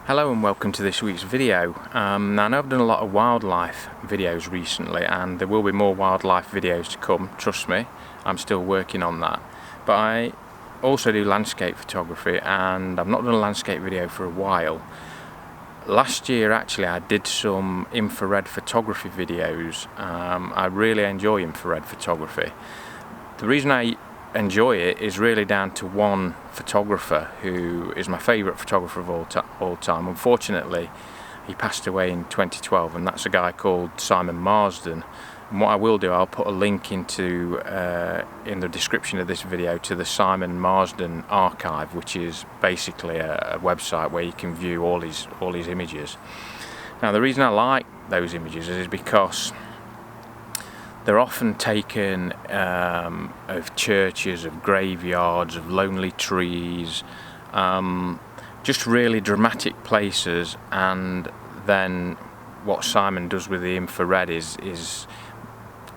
Hello and welcome to this week's video. Now I know I've done a lot of wildlife videos recently, and there will be more wildlife videos to come, trust me, I'm still working on that. But I also do landscape photography, and I've not done a landscape video for a while. Last year actually I did some infrared photography videos. I really enjoy infrared photography. The reason I enjoy it is really down to one photographer who is my favourite photographer of all time. Unfortunately, he passed away in 2012, and that's a guy called Simon Marsden. And what I will do, I'll put a link into in the description of this video to the Simon Marsden archive, which is basically a website where you can view all his images. Now the reason I like those images is because they're often taken of churches, of graveyards, of lonely trees, just really dramatic places. And then what Simon does with the infrared is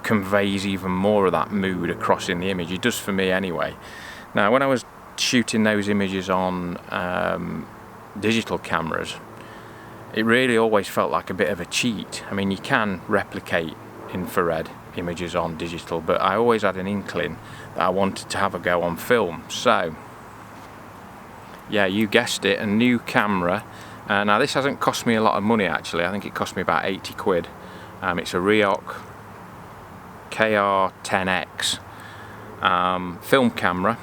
conveys even more of that mood across in the image. He does for me anyway. Now when I was shooting those images on digital cameras, it really always felt like a bit of a cheat. I mean, you can replicate infrared images on digital, but I always had an inkling that I wanted to have a go on film. So yeah, you guessed it, a new camera. Now this hasn't cost me a lot of money actually. I think it cost me about 80 quid. It's a Rioc KR10X film camera.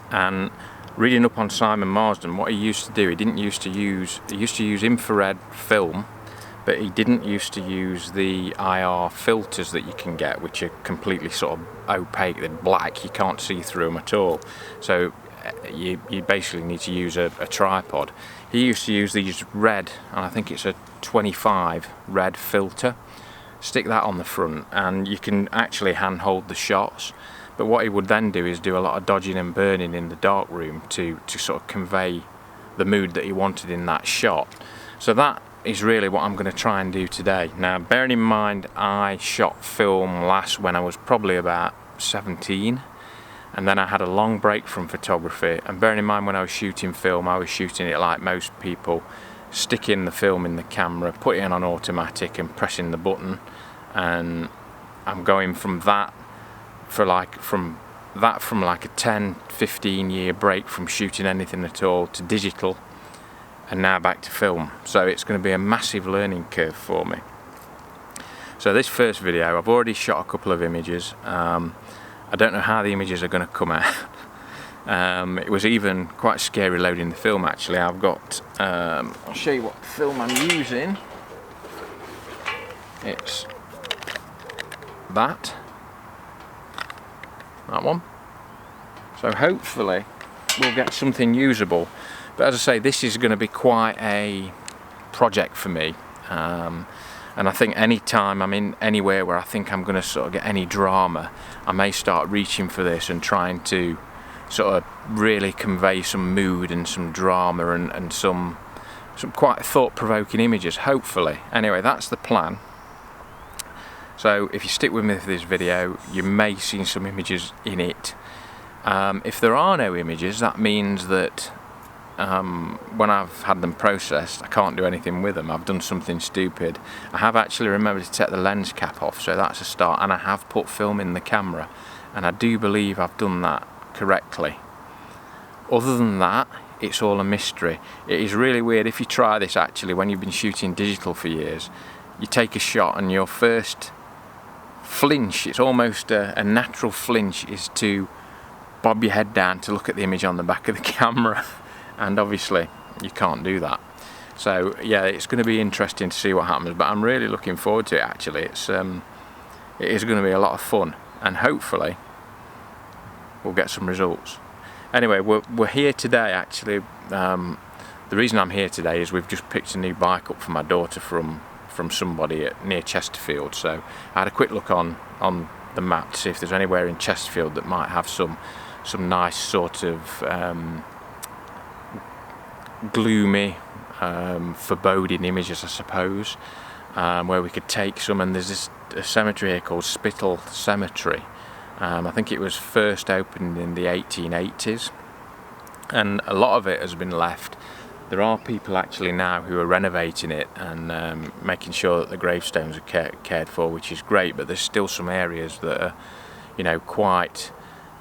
And reading up on Simon Marsden, what he used to do, he used to use infrared film, but he didn't used to use the IR filters that you can get, which are completely sort of opaque, they're black, you can't see through them at all. So you basically need to use a tripod. He used to use these red, and I think it's a 25 red filter. Stick that on the front and you can actually handhold the shots. But what he would then do is do a lot of dodging and burning in the dark room to sort of convey the mood that he wanted in that shot. So that is really what I'm going to try and do today. Now bearing in mind I shot film last when I was probably about 17, and then I had a long break from photography. And bearing in mind when I was shooting film, I was shooting it like most people, sticking the film in the camera, putting it on automatic and pressing the button. And I'm going from that from like a 10-15 year break from shooting anything at all to digital, and now back to film. So it's going to be a massive learning curve for me. So this first video, I've already shot a couple of images. I don't know how the images are going to come out. It was even quite scary loading the film actually. I've got, I'll show you what film I'm using. It's that one. So hopefully we'll get something usable. But as I say, this is going to be quite a project for me. And I think any time I'm in anywhere where I think I'm going to sort of get any drama, I may start reaching for this and trying to sort of really convey some mood and some drama and some quite thought-provoking images, hopefully. Anyway, that's the plan. So if you stick with me for this video, you may see some images in it. If there are no images, that means that when I've had them processed, I can't do anything with them. I've done something stupid. I have actually remembered to take the lens cap off, so that's a start, and I have put film in the camera, and I do believe I've done that correctly. Other than that, it's all a mystery. It is really weird if you try this actually when you've been shooting digital for years. You take a shot and your first flinch, it's almost a natural flinch, is to bob your head down to look at the image on the back of the camera. And obviously you can't do that. So yeah, it's going to be interesting to see what happens, but I'm really looking forward to it actually. It is going to be a lot of fun, and hopefully we'll get some results. Anyway, we're here today actually. The reason I'm here today is we've just picked a new bike up for my daughter from somebody near Chesterfield. So I had a quick look on the map to see if there's anywhere in Chesterfield that might have some nice sort of gloomy, foreboding images, I suppose, where we could take some. And there's a cemetery here called Spittal Cemetery. I think it was first opened in the 1880s, and a lot of it has been left There are people actually now who are renovating it and making sure that the gravestones are cared for, which is great, but there's still some areas that are, you know, quite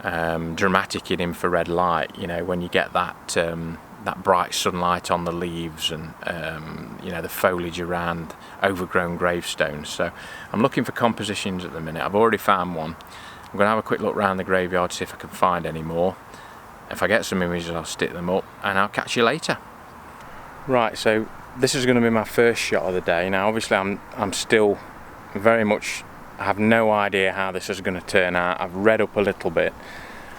dramatic in infrared light. You know, when you get that that bright sunlight on the leaves and you know, the foliage around overgrown gravestones. So I'm looking for compositions at the minute. I've already found one. I'm going to have a quick look around the graveyard, see if I can find any more. If I get some images, I'll stick them up, and I'll catch you later. Right, so this is going to be my first shot of the day. Now obviously I'm still very much, I have no idea how this is going to turn out. I've read up a little bit,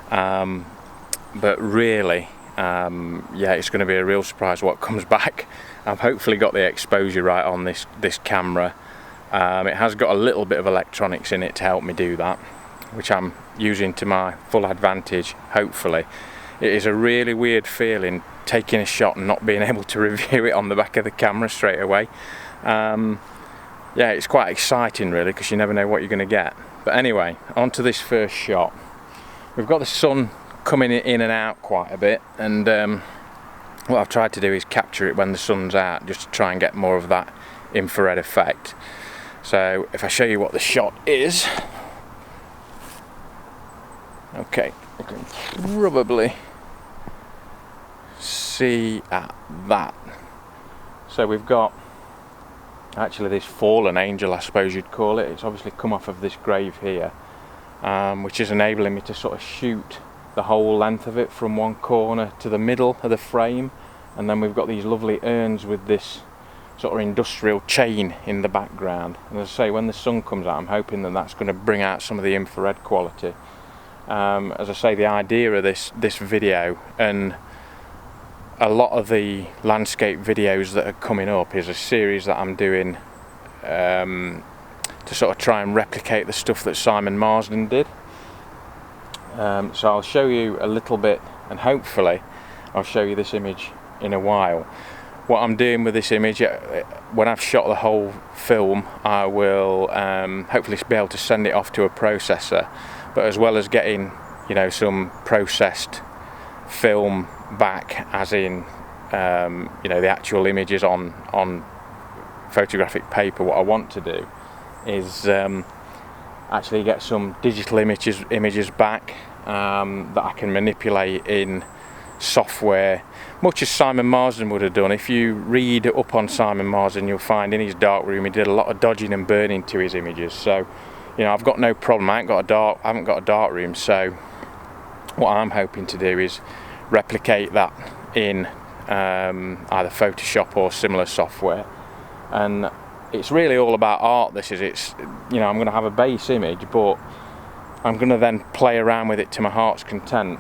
but really yeah, it's going to be a real surprise what comes back. I've hopefully got the exposure right on this camera. It has got a little bit of electronics in it to help me do that, which I'm using to my full advantage, hopefully. It is a really weird feeling taking a shot and not being able to review it on the back of the camera straight away. Yeah, it's quite exciting really, because you never know what you're going to get. But anyway, on to this first shot. We've got the sun coming in and out quite a bit, and what I've tried to do is capture it when the sun's out, just to try and get more of that infrared effect. So if I show you what the shot is, okay, you can probably see at that. So we've got actually this fallen angel, I suppose you'd call it. It's obviously come off of this grave here, which is enabling me to sort of shoot the whole length of it from one corner to the middle of the frame. And then we've got these lovely urns with this sort of industrial chain in the background. And as I say, when the sun comes out, I'm hoping that that's going to bring out some of the infrared quality. As I say, the idea of this video and a lot of the landscape videos that are coming up is a series that I'm doing to sort of try and replicate the stuff that Simon Marsden did. So I'll show you a little bit, and hopefully I'll show you this image in a while. What I'm doing with this image, when I've shot the whole film, I will hopefully be able to send it off to a processor, but as well as getting, you know, some processed film back, as in you know, the actual images on photographic paper, what I want to do is actually get some digital images back that I can manipulate in software, much as Simon Marsden would have done. If you read up on Simon Marsden, you'll find in his darkroom he did a lot of dodging and burning to his images. So, you know, I've got no problem. I haven't got a darkroom. So what I'm hoping to do is replicate that in either Photoshop or similar software. And it's really all about art. It's, you know, I'm going to have a base image, but I'm going to then play around with it to my heart's content.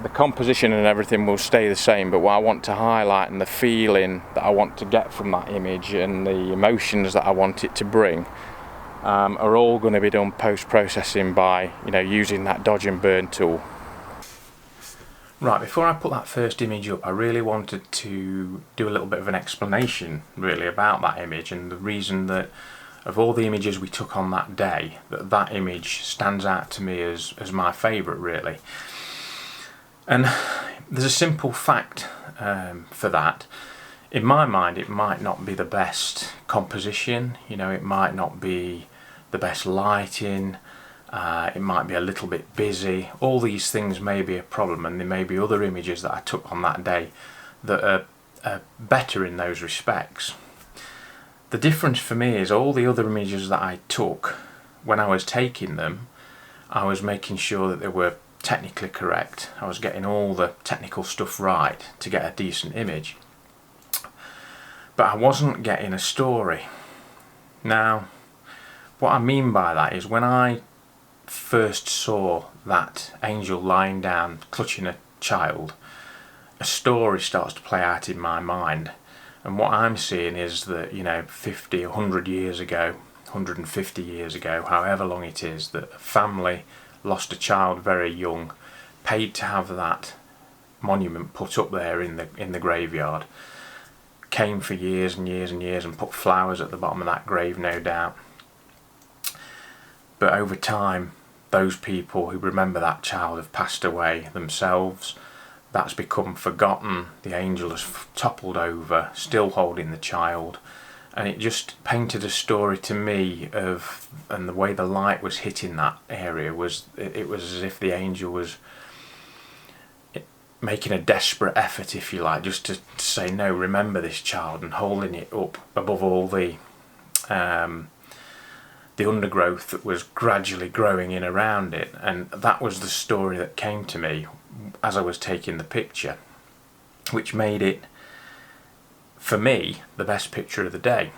The composition and everything will stay the same, but what I want to highlight and the feeling that I want to get from that image and the emotions that I want it to bring are all going to be done post-processing by, you know, using that dodge and burn tool. Right, before I put that first image up, I really wanted to do a little bit of an explanation really about that image, and the reason that of all the images we took on that day, that image stands out to me as my favourite really. And there's a simple fact for that. In my mind, it might not be the best composition, you know, it might not be the best lighting, it might be a little bit busy. All these things may be a problem, and there may be other images that I took on that day that are better in those respects. The difference for me is all the other images that I took, when I was taking them, I was making sure that they were technically correct. I was getting all the technical stuff right to get a decent image. But I wasn't getting a story. Now, what I mean by that is when I first saw that angel lying down clutching a child, a story starts to play out in my mind. And what I'm seeing is that, you know, 50, 100 years ago, 150 years ago, however long it is, that a family lost a child very young, paid to have that monument put up there in the graveyard, came for years and years and years and put flowers at the bottom of that grave, no doubt. But over time, those people who remember that child have passed away themselves. that's become forgotten. The angel has toppled over, still holding the child, and it just painted a story to me of, and the way the light was hitting that area was, it was as if the angel was making a desperate effort, if you like, just to say, no, remember this child, and holding it up above all the undergrowth that was gradually growing in around it. And that was the story that came to me as I was taking the picture, which made it, for me, the best picture of the day.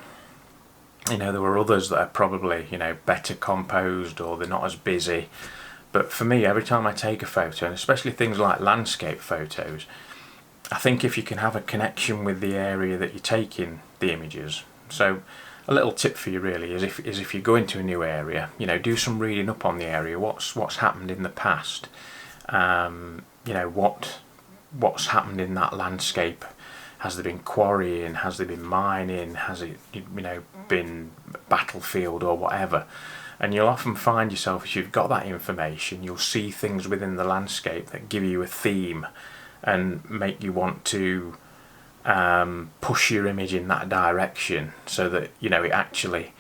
You know, there were others that are probably, you know, better composed, or they're not as busy. But for me, every time I take a photo, and especially things like landscape photos, I think if you can have a connection with the area that you're taking the images. So a little tip for you really is if you go into a new area, you know, do some reading up on the area. What's happened in the past? You know, what's happened in that landscape? Has there been quarrying? Has there been mining? Has it, you know, been battlefield or whatever? And you'll often find yourself, if you've got that information, you'll see things within the landscape that give you a theme and make you want to push your image in that direction, so that, you know, it actually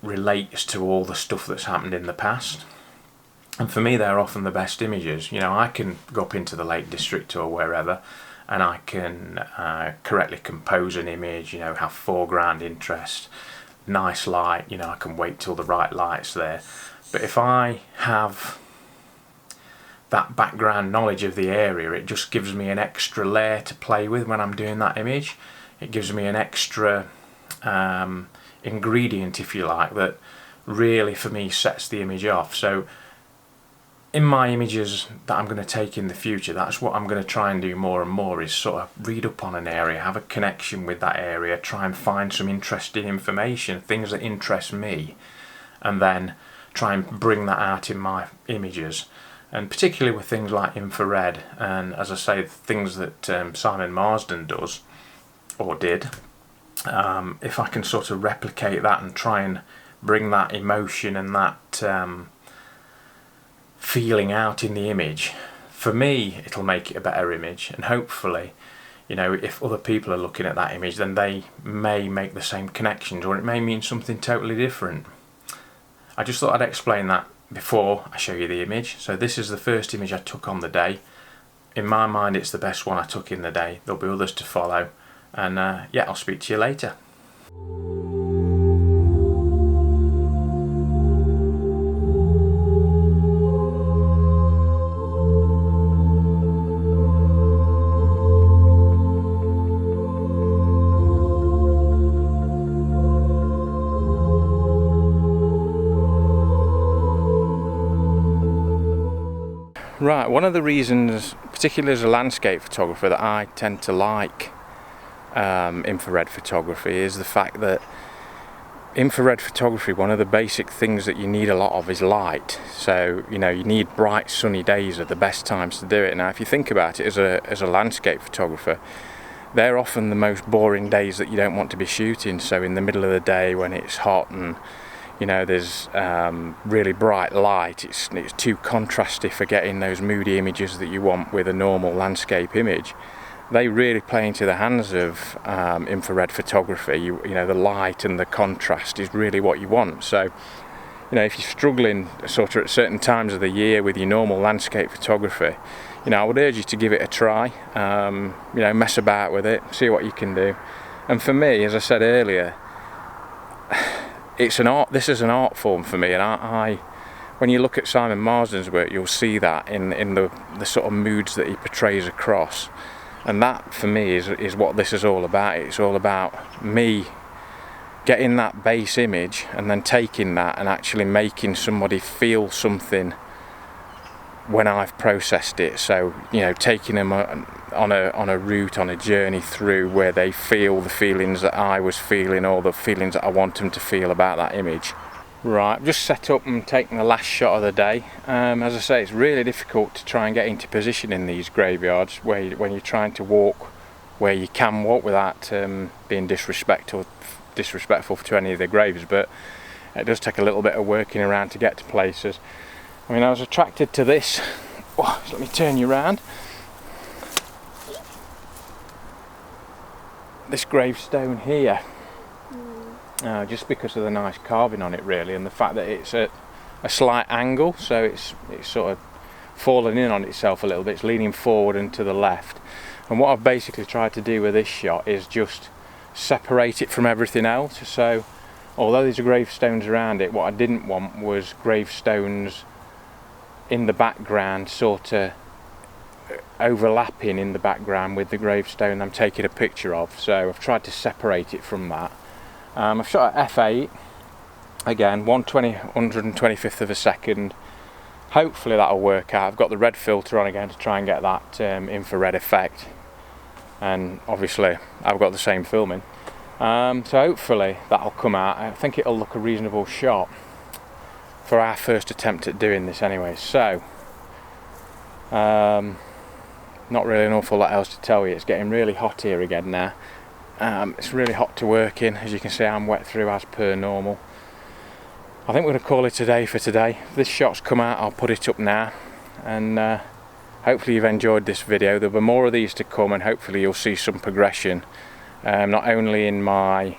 relates to all the stuff that's happened in the past. And for me, they're often the best images. You know, I can go up into the Lake District or wherever, and I can correctly compose an image, you know, have foreground interest, nice light, you know, I can wait till the right light's there. But if I have that background knowledge of the area, it just gives me an extra layer to play with when I'm doing that image. It gives me an extra ingredient, if you like, that really for me sets the image off. So in my images that I'm going to take in the future, that's what I'm going to try and do more and more, is sort of read up on an area, have a connection with that area, try and find some interesting information, things that interest me, and then try and bring that out in my images. And particularly with things like infrared, and as I say, things that Simon Marsden does, or did, if I can sort of replicate that and try and bring that emotion and that feeling out in the image, for me it'll make it a better image. And hopefully, you know, if other people are looking at that image, then they may make the same connections, or it may mean something totally different. I just thought I'd explain that before I show you the image. So this is the first image I took on the day. In my mind, it's the best one I took in the day. There'll be others to follow, and yeah, I'll speak to you later. Right, one of the reasons, particularly as a landscape photographer, that I tend to like infrared photography is the fact that infrared photography, one of the basic things that you need a lot of is light. So, you know, you need bright sunny days are the best times to do it. Now, if you think about it, as a landscape photographer, they're often the most boring days that you don't want to be shooting. So in the middle of the day when it's hot and, you know, there's really bright light, it's too contrasty for getting those moody images that you want with a normal landscape image. They really play into the hands of infrared photography. You know, the light and the contrast is really what you want. So, you know, if you're struggling sort of at certain times of the year with your normal landscape photography, you know, I would urge you to give it a try. You know, mess about with it, see what you can do. And for me, as I said earlier, it's an art. This is an art form for me, and I when you look at Simon Marsden's work, you'll see that in the sort of moods that he portrays across, and that for me is what this is all about. It's all about me getting that base image and then taking that and actually making somebody feel something when I've processed it. So, you know, taking them on a route, on a journey through where they feel the feelings that I was feeling, or the feelings that I want them to feel about that image. Right, I've just set up and taken the last shot of the day. As I say, it's really difficult to try and get into position in these graveyards when you're trying to walk where you can walk without being disrespectful to any of the graves, but it does take a little bit of working around to get to places. I mean, I was attracted to this. Oh, so let me turn you around. this gravestone here, just because of the nice carving on it really, and the fact that it's at a slight angle, so it's sort of falling in on itself a little bit. It's leaning forward and to the left. And what I've basically tried to do with this shot is just separate it from everything else. So although there's gravestones around it, what I didn't want was gravestones in the background sort of overlapping in the background with the gravestone I'm taking a picture of. So I've tried to separate it from that. I've shot at f8 again, 1/125th of a second. Hopefully that'll work out. I've got the red filter on again to try and get that infrared effect, and obviously I've got the same filming, so hopefully that'll come out. I think it'll look a reasonable shot for our first attempt at doing this anyway. So not really an awful lot else to tell you. It's getting really hot here again now. It's really hot to work in. As you can see, I'm wet through as per normal. I think we're going to call it a day for today. If this shot's come out, I'll put it up now, and hopefully you've enjoyed this video. There'll be more of these to come, and hopefully you'll see some progression, not only in my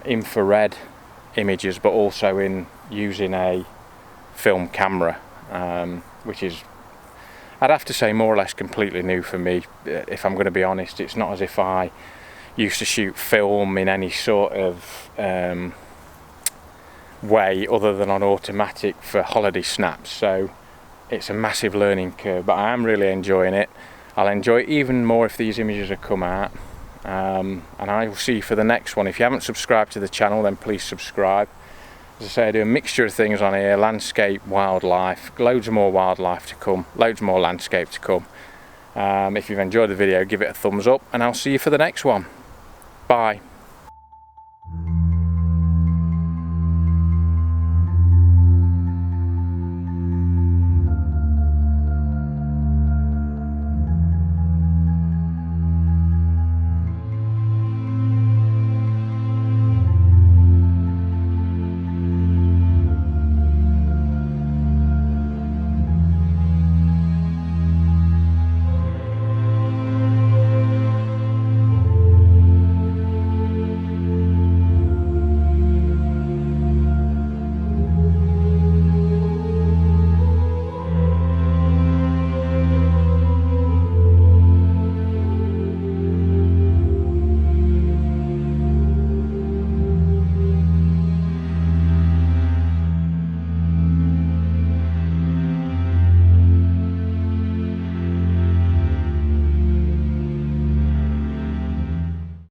infrared images, but also in using a film camera, which is, I'd have to say, more or less completely new for me, if I'm going to be honest. It's not as if I used to shoot film in any sort of way other than on automatic for holiday snaps, so it's a massive learning curve, but I am really enjoying it. I'll enjoy it even more if these images have come out, and I will see you for the next one. If you haven't subscribed to the channel, then please subscribe. As I say, I do a mixture of things on here: landscape, wildlife, loads more wildlife to come, loads more landscape to come. If you've enjoyed the video, give it a thumbs up, and I'll see you for the next one. Bye.